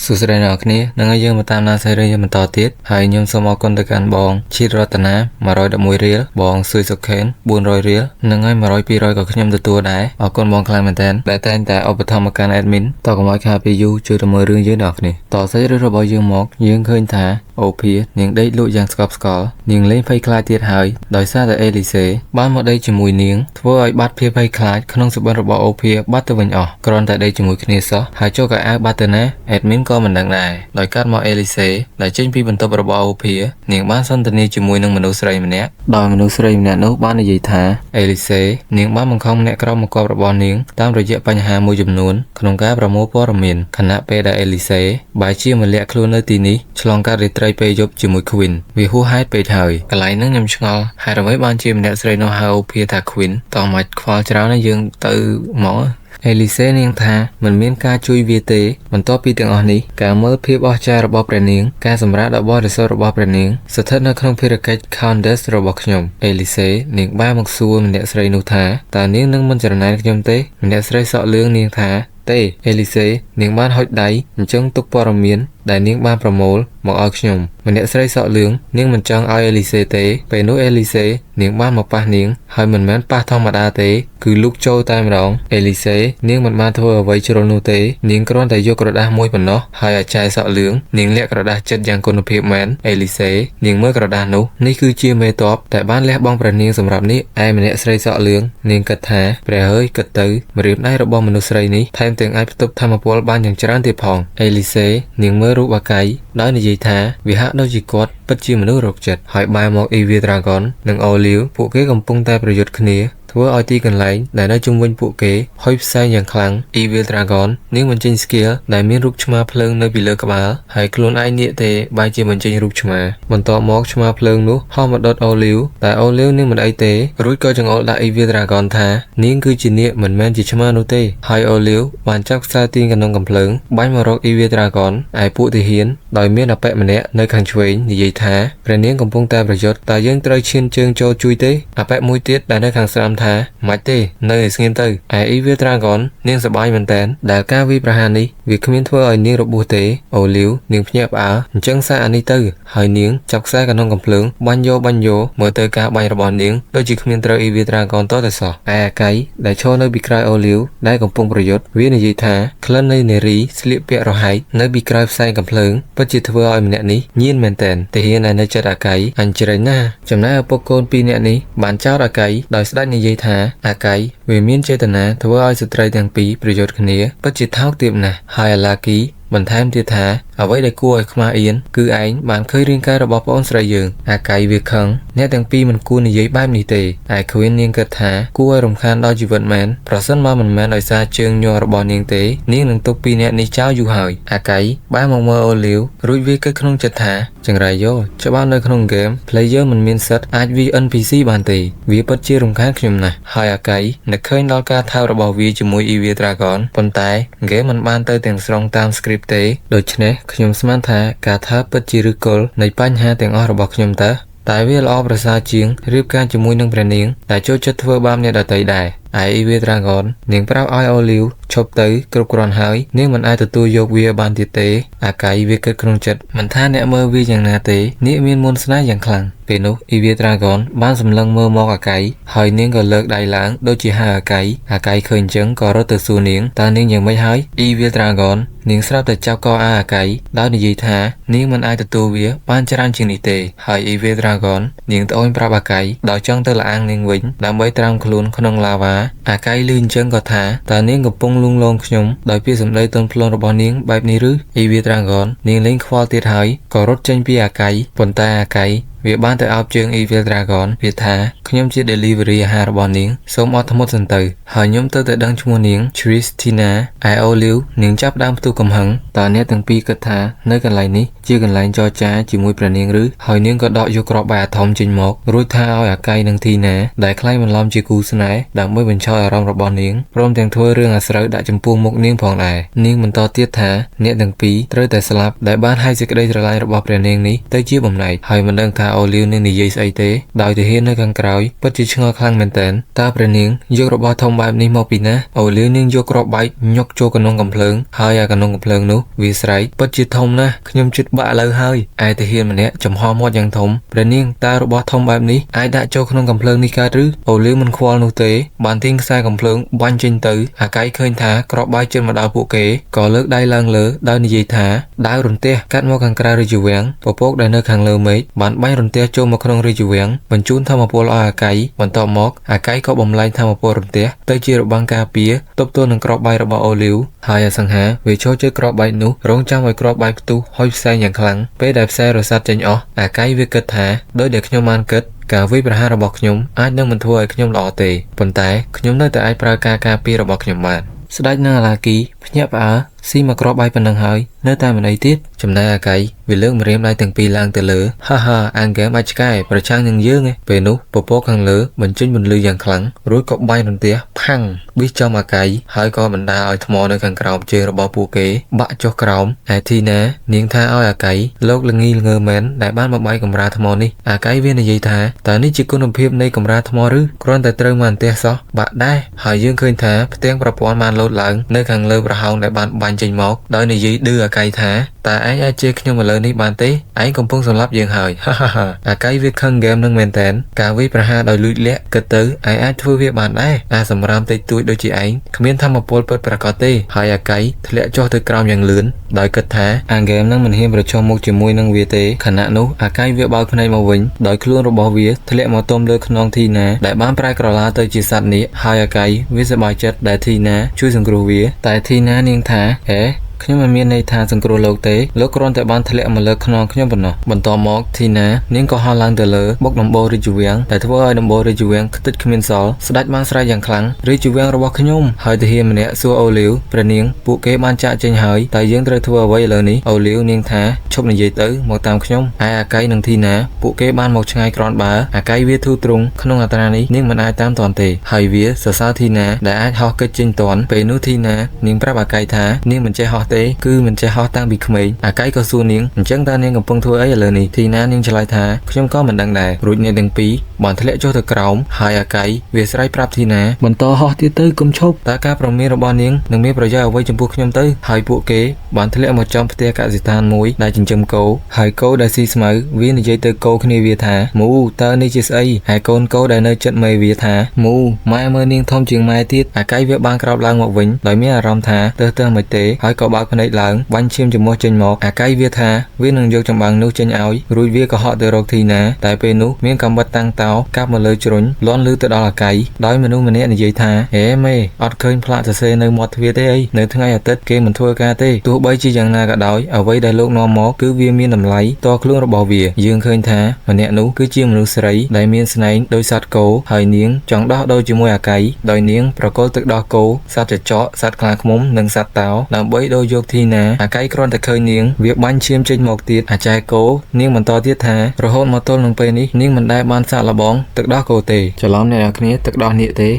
សួស្តីអ្នកគ្នានឹងឲ្យយើងមកតាមដានសេរីយើងបន្តទៀតហើយខ្ញុំសូមអរគុណទៅកាន់បងឈីតរតនា111រៀលបងស៊ុយសុខេន400រៀលនិងឲ្យ100 200ក៏ខ្ញុំទទួលដែរអរគុណបងខ្លាំងមែនតើដែលតែងតែឧបត្ថម្ភមកកាន់ admin តកុំឲ្យខាតពីយូរជួយទៅមើលរឿងយើងអ្នកគ្នាតសេរីរបស់យើងមកយើងឃើញថាអូភានាងដេកលក់យ៉ាងស្កប់ស្កល់នាងលេងភ័យខ្លាចទៀតហើយដោយសារតែអេលីសេបានមកដេកជាមួយនាងធ្វើឲ្យបាត់ភាពភ័យខ្លាចក្នុងសុបិនរបស់អូភាបាត់ទៅវិញអស់គ្រាន់តែដេកជាមួយគ្នាសោះហើយចូលកៅអៅបាត់ទៅណា admin ក៏មិនដឹងដែរដោយកាត់មកអេលីសេដែលចេញពីបន្ទប់របស់អូភានាងបានសន្ទនាជាមួយនឹងមនុស្សស្រីម្នាក់ដោយមនុស្សស្រីម្នាក់នោះបាននិយាយថាអេលីសេនាងបានបង្ខំអ្នកក្រមកប់របស់នាងតាមរយៈបញ្ហាមួយចំនួនក្នុងការប្រមូលព័ត៌មានខណៈពេលដែលអេលីសេបែរជាមកលាក់ខ្លួននៅទីនេះឆ្លងកាត់រាត្រីពេលយប់ជាមួយ Queen វាហួសហេតុពេកហើយកន្លែងហ្នឹងខ្ញុំឆ្ងល់ហេតុអ្វីបានជាម្នាក់ស្រីនោះហៅអូភាថា Queen តោះមកខ្វល់ច្រើនណាស់យើងទៅមកអេលីសេនាងថាមិនមានការជួយវាទេបន្ទាប់ពីទាំងអស់នេះការមើលភាពអស្ចារ្យរបស់ព្រះនាងការសម្រាប់ដ៏បរិសុទ្ធរបស់ព្រះនាងស្ថិតនៅក្នុងភារកិច្ច Countess របស់ខ្ញុំអេលីសេនាងបានមកសួរម្នាក់ស្រីនោះថាតើនាងនឹងមិនច្រណែនខ្ញុំទេម្នាក់ស្រីសក់លឿងនាងថាទេអេលីសេនាងបានហុចដៃអញ្ចឹងទុកព័ត៌មានដែលនាងបានប្រមូលមកឲ្យខ្ញុំម្នាក់ស្រីសក់លឿងនាងមិនចង់ឲ្យអេលីសេទេពេលនោះអេលីសេនាងបានមកប៉ះនាងហើយមិនមែនប៉ះធម្មតាទេគឺលូកចូលតែម្ដងអេលីសេនាងមិនបានធ្វើអ្វីជ្រុលនោះទេនាងគ្រាន់តែយកក្រដាសមួយប៉ុណ្ណោះហើយឲ្យចែសក់លឿងនាងលាក់ក្រដាសចិត្តយ៉ាងគុណភាពមែនអេលីសេនាងមើលក្រដាសនោះនេះគឺជាមេតបតែបានលះបង់ព្រះនាងសម្រាប់នេះឯម្នាក់ស្រីសក់លឿងនាងគិតថាព្រះហើយគិតទៅម្រាមដៃរបស់មនុស្សស្រីនេះថែមទាំងអាចផ្ទុកធម៌ពលបានយ៉ាងច្រើនទៀតផងអេលីសេនាងមើលរូបអាកៃដោយនិយាយថាវាហាក់ដូចជាគាត់ពិតជាមនុស្សរកចិត្តហើយបែរមកអ៊ីវីដ្រាហ្គននិងអូលីវពួកគេកំពុងតែប្រយុទ្ធគ្នាធ្វើឲ្យទីកន្លែងដែលនៅជុំវិញពួកគេហុយផ្សែងយ៉ាងខ្លាំង Evil Dragon នាងបញ្ចេញ skill ដែលមានរូបឆ្មាភ្លើងនៅពីលើក្បាលហើយខ្លួនឯងនាគទេបែរជាបញ្ចេញរូបឆ្មាបន្ទាប់មកឆ្មាភ្លើងនោះហោះមកដុតអូលីវតែអូលីវនាងមិនអីទេរួចក៏ចង្អុលដាក់ Evil Dragon ថានាងគឺជានាគមិនមែនជាឆ្មានោះទេហើយអូលីវបានចាប់ខ្សែទាញកណ្ដុងកំភ្លើងបាញ់មករក Evil Dragon ឯពួកទាហានដោយមានអបិម្នាក់នៅខាងឆ្វេងនិយាយថាព្រះនាងកំពុងតែប្រយុទ្ធតើយើងត្រូវឈានជើងចូលជួយទេអបិមួយទៀតដែលនៅខាងស្ដាំថាមិនទេនៅឲ្យស្ងៀមទៅឯ Evil Dragon នាងសប្បាយមែនតើដែលការវាយប្រហារនេះវាគ្មានធ្វើឲ្យនាងរបួសទេអូលីវនាងភ្ញាក់ផ្អើលអញ្ចឹងសារអានេះទៅហើយនាងចាប់ខ្សែកណ្ដុងកំភ្លើងបាញ់យកមើលទៅការបាញ់របស់នាងដូចជាគ្មានត្រូវ Evil Dragon តតែសោះឯអាកៃដែលឈរនៅពីក្រោយអូលីវដែលកំពុងប្រយុទ្ធវានិយាយថាក្លិននៃនារីស្លៀកពាក់រហែកនៅពីក្រោយផ្សែងកំភ្លើងពិតជាធ្វើឲ្យម្នាក់នេះញៀនមែនតើទាហាននៅចិត្តអាកៃអញ្ជ្រែងណាស់ចំណែកឪពុកកូនពីរនាក់នេះបានចោទអាកៃដោយស្ដេចនិយាយថាអាកៃវាមានចេតនាធ្វើឲ្យស្ត្រីទាំងពីរប្រយុទ្ធគ្នាពិតជាថោកទាបណាស់ហើយអាឡាគីបន្ថែមទៀតថាអ្វីដែលគួរឲ្យខ្មាស់អៀនគឺឯងបានឃើញរាងកាយរបស់ប្អូនស្រីយើងអាកៃវាខឹងអ្នកទាំងពីរមិនគួរនិយាយបែបនេះទេឯ Queen នាងគិតថាគួរឲ្យរំខានដល់ជីវិតមែនប្រសិនបើមិនមែនដោយសារជើងញ័ររបស់នាងទេនាងនឹងទុកពីរអ្នកនេះចោលយូរហើយអាកៃបែរមកមើលអូលីវរួចវាគិតក្នុងចិត្តថាចង្រៃយោច្បាស់នៅក្នុងហ្គេម player មិនមានសិទ្ធអាចវា NPC បានទេវាពិតជារំខានខ្ញុំណាស់ហើយអាកៃនឹកឃើញដល់ការថើបរបស់វាជាមួយ Evil Dragon ប៉ុន្តែហ្គេមមិនបានទៅទាំងស្រុងតាម script ទេដូច្នេះខ្ញុំស្មានថាការថើបពិតជាឫសគល់នៃបញ្ហាទាំងអស់របស់ខ្ញុំតើតែវាល្អប្រសើរជាងរៀបការជាមួយនឹងព្រះនាងដែលចូលចិត្តធ្វើបាបអ្នកដទៃដែរឯ Evil Dragon នាងប្រាប់ឲ្យអូលីវឈប់ទៅគ្រប់គ្រាន់ហើយនាងមិនអាចទទួលយកវាបានទៀតទេអាកៃវាគិតក្នុងចិត្តមិនថាអ្នកមើលវាយ៉ាងណាទេនាងមានមន្តស្នេហ៍យ៉ាងខ្លាំងពេលនោះ Evil Dragon បានសម្លឹងមើលមកអាកៃហើយនាងក៏លើកដៃឡើងដូចជាហៅអាកៃឃើញអញ្ចឹងក៏រត់ទៅសួរនាងតើនាងយ៉ាងម៉េចហើយ Evil Dragon នាងស្រាប់តែចាប់កអាកៃដោយនិយាយថានាងមិនអាចទទួលវាបានច្រើនជាងនេះទេហើយ Evil Dragon នាងត្អូញប្រាប់អាកៃដោយចង់ទៅលាងនាងវិញដើម្បីត្រាំខ្លួនក្នុងឡាវ៉ាអាកៃលឺអញ្ចឹងក៏ថាតើនាងកំពុងលួងលោមខ្ញុំដោយពាក្យសម្ដីទន់ភ្លន់របស់នាងបែបនេះឬ Evil Dragon នាងលេងខ្វល់ទៀតហើយក៏រត់ចេញពីអាកៃប៉ុន្តែអាកៃវាបានទៅអោបជើង Evil Dragon វាថាខ្ញុំជា delivery អាហាររបស់នាងសូមអត់ធ្មត់សិនទៅហើយខ្ញុំទៅដឹងឈ្មោះនាង Tristina ឯ Olive នាងចាប់ដើមផ្ទុះកំហឹងតើអ្នកទាំងពីរគិតថានៅកន្លែងនេះជាកន្លែងចរចាជាមួយព្រះនាងឬហើយនាងក៏ដកយកក្របបែកអាថមចេញមករួចថាឲ្យអាកៃនិងធីណាដែលខ្លាចបន្លំជាគូស្នេហ៍ដើម្បីបញ្ឆោតអារម្មណ៍របស់នាងព្រមទាំងធ្វើរឿងអាស្រូវដាក់ចំពោះមុខនាងផងដែរនាងបន្តទៀតថាអ្នកទាំងពីរត្រូវតែស្លាប់ដែលបានឲ្យសេចក្តីស្រឡាញ់របស់ព្រះនាងនេះទៅជាបំណែកហើយមិនដឹងថា អូលីវនឹងនិយាយស្អីទេដោយទាហាននៅខាងក្រោយពិតជាឆ្ងល់ខ្លាំងមែនទែនតើព្រះនាងយករបស់ធំបែបនេះមកពីណាអូលីវនាងយកគ្រាប់បែកញុកចូលក្នុងកំភ្លើងហើយអាក្នុងកំភ្លើងនោះវាស្រែកពិតជាធំណាស់ខ្ញុំជិតបាក់ឥឡូវហើយឯទាហានម្នាក់ចំហមាត់យ៉ាងធំព្រះនាងតើរបស់ធំបែបនេះអាចដាក់ចូលក្នុងកំភ្លើងនេះកើតឬអូលីវមិនខ្វល់នោះទេបានទាញខ្សែកំភ្លើងបាញ់ចេញទៅអាកៃឃើញថាគ្រាប់បែកជិតមកដល់ពួកគេក៏លើកដៃឡើងលើដោយនិយាយថាដាវរន្ទះកាត់មកខាងក្រៅរាជវាំងពពកដែលនៅខាងលើមេឃបានបាញ់រន្ទះចូលមកក្នុងរាជវាំងបញ្ជូនធម្មពលឲ្យអាកៃបន្ទាប់មកអាកៃក៏បំលែងធម្មពលរន្ទះទៅជារបាំងការពារទប់ទល់នឹងគ្រាប់បែករបស់អូលីវហើយអសង្ហាវាចូលជើគ្រាប់បែកនោះរងចាំឲ្យគ្រាប់បែកផ្ទុះហុយផ្សែងយ៉ាងខ្លាំងពេលដែលផ្សែងរសាត់ចេញអស់អាកៃវាគិតថាដោយដែលខ្ញុំបានគិតការវាយប្រហាររបស់ខ្ញុំអាចនឹងមិនធ្វើឲ្យខ្ញុំល្អទេប៉ុន្តែខ្ញុំនៅតែអាចប្រើការការពាររបស់ខ្ញុំបានស្ដេចនិងអាឡាគីភ្ញាក់ផ្អើលស៊ីមកគ្រាប់បែកប៉ុណ្ណឹងហើយនៅតែមិនអីទៀតចំណែកអាកៃវាលើកម្រាមដៃទាំងពីរឡើងទៅលើហាហាអាងហ្គេមអាចឆ្កែប្រឆាំងនឹងយើងឯងពេលនោះពពកខាងលើបញ្ចេញពន្លឺយ៉ាងខ្លាំងរួចក៏បាញ់រន្ទះផាំងប៊ីសចំអាកៃហើយក៏បណ្ដាលឲ្យថ្មនៅខាងក្រោមជើងរបស់ពួកគេបាក់ចុះក្រោមឯធីណានាងថាឲ្យអាកៃលោកល្ងីល្ងើមែនដែលបានមកបាយកម្រាលថ្មនេះអាកៃវានិយាយថាតើនេះជាគុណភាពនៃកម្រាលថ្មឬគ្រាន់តែត្រូវមកអន្ទះសោះបាក់ដែរហើយយើងឃើញថាផ្ទាំងប្រព័ន្ធបានលោតឡើងនៅខាងលើប្រហោងដែលបានបាញ់ចេញមកដោយនិយាយឌឺអាកៃថាតើឯងអាចជេរខ្ញុំឥឡូវនេះបានទេឯងកំពុងសម្លាប់យើងហើយហាហាហាអាកៃវាខឹងហ្គេមនឹងមែនតែនការវាយប្រហារដោយលួចលាក់គិតទៅឯងអាចធ្វើវាបានដែរអាសម្រាមតិចតួចដូចជាឯងគ្មានធម្មពលពិតប្រាកដទេហើយអាកៃធ្លាក់ចុះទៅក្រោមយ៉ាងលឿនដោយគិតថាអាហ្គេមនឹងមិនហ៊ានប្រឈមមុខជាមួយនឹងវាទេខណៈនោះអាកៃវាបើកភ្នែកមកវិញដោយខ្លួនរបស់វាធ្លាក់មកទំលើខ្នងធីណាដែលបានប្រែក្រឡាទៅជាសត្វនាគហើយអាកៃវាសប្បាយចិត្តដែលធីណាជួយសង្គ្រោះវាតែធីណានាងថាខ្ញុំមិនមានន័យថាសង្គ្រោះលោកទេលោកគ្រាន់តែបានធ្លាក់មកលើខ្នងខ្ញុំប៉ុណ្ណោះបន្ទាប់មកធីណានាងក៏ហោះឡើងទៅលើបុកដំបូលរាជវាំងដែលធ្វើឲ្យដំបូលរាជវាំងខ្ទេចគ្មានសល់ស្ដេចបានស្រែកយ៉ាងខ្លាំងរាជវាំងរបស់ខ្ញុំហើយទាហានម្នាក់សួរអូលីវព្រះនាងពួកគេបានចាក់ចេញហើយតែយើងត្រូវធ្វើអ្វីឥឡូវនេះអូលីវនាងថាឈប់និយាយទៅមកតាមខ្ញុំឯអាកៃនិងធីណាពួកគេបានមកឆ្ងាយក្រនបើអាកៃវាធូរទ្រង់ក្នុងអត្រានេះនាងមិនអាចតាមទាន់ទេហើយវាសរសើរធីណាដែលអាចហោះកិច្ចចេញទាន់ពេលនោះធីណានាងប្រាប់អាកៃថានាងមិនចេះហោះទេគឺមិនចេះហោះតាំងពីក្មេងអាកៃក៏សួរនាងអញ្ចឹងតើនាងកំពុងធ្វើអីឥឡូវនេះធីណានាងឆ្លើយថាខ្ញុំក៏មិនដឹងដែររួចអ្នកទាំងពីរបានធ្លាក់ចុះទៅក្រោមហើយអាកៃវាស្រែកប្រាប់ធីណាបន្តហោះទៀតទៅកុំឈប់តើការប្រមានរបស់នាងនឹងមានប្រយោជន៍អ្វីចំពោះខ្ញុំទៅហើយពួកគេបានធ្លាក់មកចំផ្ទះកសិដ្ឋានមួយដែលចិញ្ចឹមគោហើយគោដែលស៊ីស្មៅវានិយាយទៅគោគ្នាវាថាមូតើនេះជាស្អីហើយកូនគោដែលនៅចិត្តមេវាថាមូម៉ែមើលនាងធំជាងម៉ែទៀតអាកៃវាបានក្រោកឡើងមកវិញដោយមានអារម្មណ៍ថាទើសមិនទេហើយក៏បើកភ្នែកឡើងបាញ់ឈាមចំោះចេញមកអាកៃវាថាវានឹងយកចម្បាំងនោះចេញឲ្យរួចវាក៏ហក់ទៅរកធីណាតែពេលនោះមានកំបិតតាំងតោកាប់មកលើជ្រុញលាន់លឺទៅដល់អាកៃដោយមនុស្សម្នាក់និយាយថាហេមេអត់ឃើញផ្លាកសរសេរនៅមាត់ទ្វារទេអីនៅថ្ងៃអាទិត្យគេមិនធ្វើការទេទោះបីជាយ៉ាងណាក៏ដោយអ្វីដែលលោកនាំមកគឺវាមានតម្លៃតខ្លួនរបស់វាយើងឃើញថាម្នាក់នោះគឺជាមនុស្សស្រីដែលមានស្នែងដោយសត្វគោហើយនាងចង់ដោះដូរជាមួយអាកៃដោយនាងប្រកល់ទឹកដោះគោសត្វចចកសត្វខ្លាឃ្មុំនិងសត្វតោដើម្បីដូរយកធីណាអាកៃគ្រាន់តែឃើញនាងវាបាញ់ឈាមចេញមកទៀតអាចែគោនាងបន្តទៀតថារហូតមកទល់នឹងពេលនេះនាងមិនដែលបានសាកល្បងទឹកដោះគោទេច្រឡំអ្នកនរគ្នាទឹកដោះនាគទេ